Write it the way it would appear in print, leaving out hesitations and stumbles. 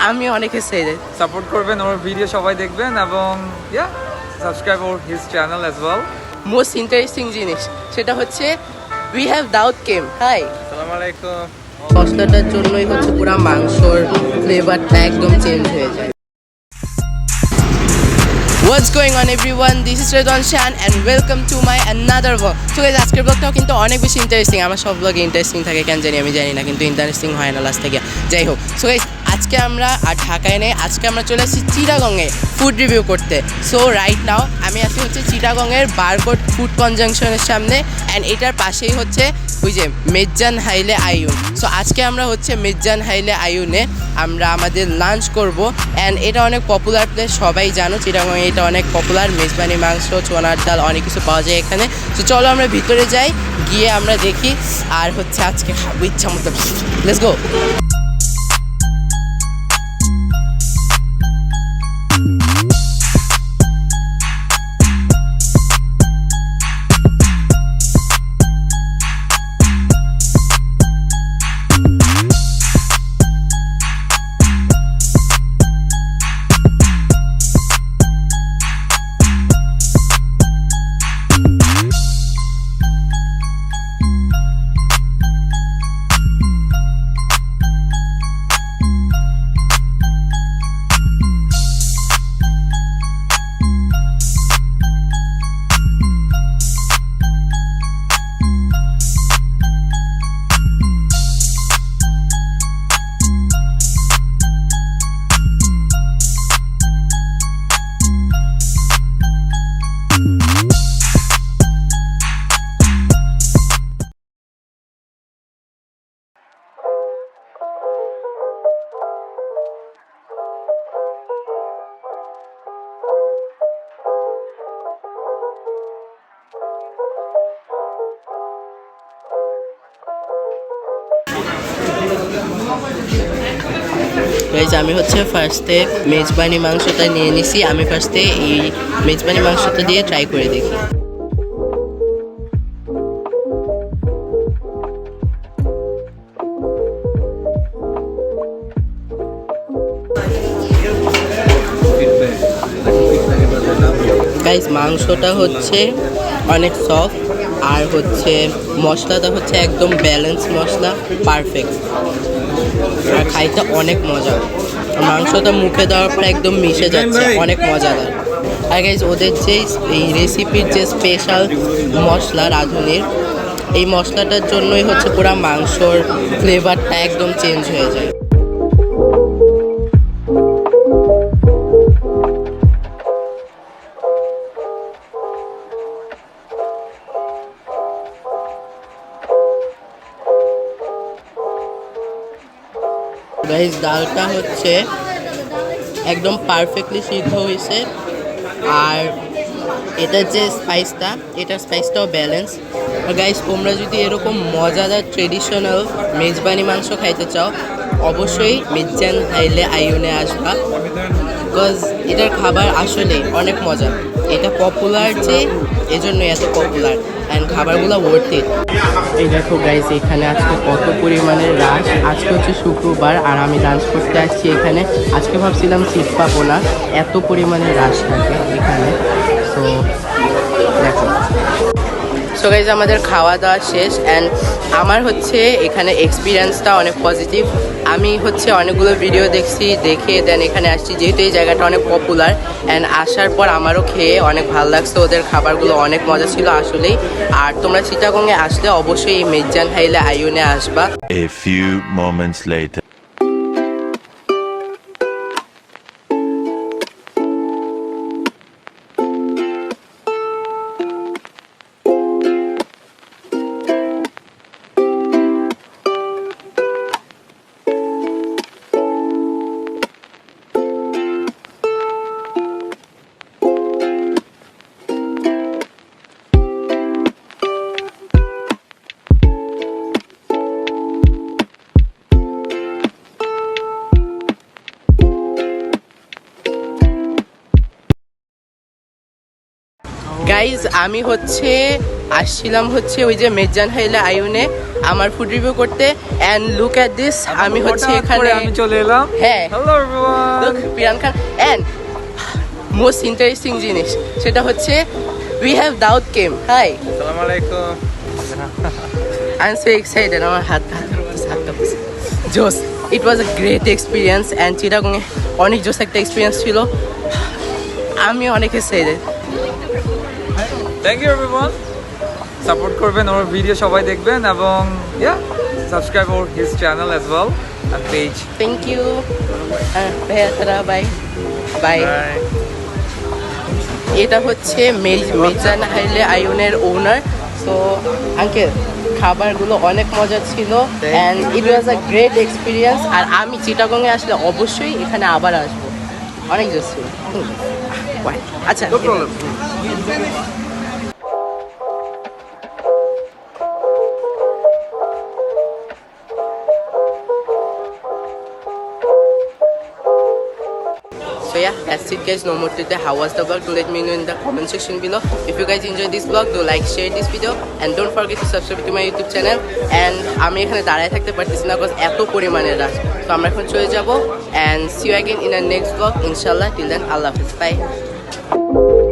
আমি অনেক excited. Support করবেন, ওর ভিডিও সবাই দেখবেন এবং সাবস্ক্রাইব ওর his channel as well. Most interesting জিনিস সেটা হচ্ছে we have Daud came. Hi, আসসালামু আলাইকুম। মশলাটার জন্যই হচ্ছে পুরো মাংসর ফ্লেভারটা একদম চেঞ্জ হয়ে যায়। What's going on everyone? This is Redwan Shan and welcome to my another vlog. So guys, আজকের ব্লগটাও কিন্তু অনেক বেশি ইন্টারেস্টিং। আমার সব ব্লগে ইন্টারেস্টিং থাকে কেন জানি, আমি জানি না, কিন্তু ইন্টারেস্টিং হয় না লাস্ট থেকে। যাই হোক, সো গাইস আজকে আমরা আর ঢাকায় নেই, আজকে আমরা চলে আসছি চিটাগংয়ে ফুড রিভিউ করতে। সো রাইট নাও আমি আছি হচ্ছে চিটাগংয়ের বারকোড ফুড কনজাংশনের সামনে, অ্যান্ড এটার পাশেই হচ্ছে ওই যে মেজ্জান হাইলে আইয়ুন। সো আজকে আমরা হচ্ছে মেজ্জান হাইলে আইয়ুনে আমরা আমাদের লাঞ্চ করব, অ্যান্ড এটা অনেক পপুলার প্লেস, সবাই জানো চিটাগংয়ে এটা অনেক পপুলার। মেজবানি মাংস, চোনার ডাল, অনেক কিছু পাওয়া যায় এখানে। তো চলো আমরা ভিতরে যাই, গিয়ে আমরা দেখি আর হচ্ছে আজকে খাবো ইচ্ছা মতো। Let's go. গাইজ আমি হচ্ছে ফার্স্টে মেজবানি মাংসটা নিয়ে নিছি। আমি ফার্স্টে এই মেজবানি মাংসটা দিয়ে ট্রাই করে দেখি। গাইজ মাংসটা হচ্ছে অনেক সফট, আর হচ্ছে মশলাটা হচ্ছে একদম ব্যালেন্স মশলা, পারফেক্ট, আর খাইতে অনেক মজা। মাংসটা মুখে দেওয়ার পর একদম মিশে যাচ্ছে, অনেক মজাদার। আর গাইজ ওদের যে এই রেসিপির যে স্পেশাল মশলা রাঁধুনির, এই মশলাটার জন্যই হচ্ছে পুরো মাংসর ফ্লেভারটা একদম চেঞ্জ হয়ে যায়। গাইজ ডালটা হচ্ছে একদম পারফেক্টলি সিদ্ধ হয়েছে, আর এটার যে স্পাইসটা, এটার স্পাইসটাও ব্যালেন্স। আর গাইজ তোমরা যদি এরকম মজাদার ট্রেডিশনাল মেজবানি মাংস খাইতে চাও, অবশ্যই মেজ্জান হাইলে আইয়ুনে আসবা, বিকজ এটার খাবার আসলে অনেক মজা। এটা পপুলার যে এজন্য এত পপুলার, অ্যান্ড খাবারগুলো ওয়ার্থ ইট। এই দেখো গাইজ এখানে আজকে কত পরিমাণের রাশ। আজকে হচ্ছে শুক্রবার আর আমি লাঞ্চ করতে আসছি এখানে। আজকে ভাবছিলাম সিট পাবো না, এত পরিমাণে রাশ থাকে এখানে। সো দেখো, সো গাইজ আমাদের খাওয়া দাওয়া শেষ, অ্যান্ড আমার হচ্ছে এখানে এক্সপিরিয়েন্সটা অনেক পজিটিভ। আমি হচ্ছে অনেকগুলো ভিডিও দেখে দেন এখানে আসছি, যেহেতু এই জায়গাটা অনেক পপুলার, অ্যান্ড আসার পর আমারও খেয়ে অনেক ভালো লাগছে। ওদের খাবারগুলো অনেক মজা ছিল আসলেই। আর তোমরা চিটাগংয়ে আসলে অবশ্যই এই মেজ্জান হাইলে আইয়ুনে আসবা। A few moments later. Guys আমি হচ্ছে আসছিলাম হচ্ছে ওই যে মেজ্জান হাইলে আইউনে আমার ফুড রিভিউ করতে অ্যান্ড লুক অ্যাট দিস আমি হচ্ছে এখানে আমি চলে এলাম। হ্যাঁ হ্যালো এভরিওয়ান। লুক পিরান খান অ্যান্ড মোস্ট ইন্টারেস্টিং জিনিস সেটা হচ্ছে we have Daud came hi আসসালামু আলাইকুম। আই এম সো এক্সাইটেড আমার হাত জোস it was a great experience and চিটাগংয়ে অনেক জোস একটা এক্সপিরিয়েন্স ছিল আমি অনেক excited thank you everyone. Support করবেন, ওর ভিডিও সবাই দেখবেন এবং সাবস্ক্রাইব ওর his channel as well and page. Thank you ভাইয়া তারা বাই বাই এটা হচ্ছে মেজ্জান হাইলে আইউনের ওনার। তো আঙ্কেল খাবারগুলো অনেক মজা ছিল and it was a great experience. আর আমি চিটাগংয়ে আসলে অবশ্যই এখানে আবার আসবো, অনেক জোস ছিল। আচ্ছা So yeah, that's it guys, no more today. How was the vlog? Do let me know in the comment section below. If you guys enjoyed this vlog, do like, share this video and don't forget to subscribe to my YouTube channel. And আমি এখানে দাঁড়ায় থাকতে পারতেছি না because এত পরিমাণে রাশ। তো আমরা এখন চলে যাব and see you again in our next vlog inshallah. Till then, Allah Hafiz. Bye.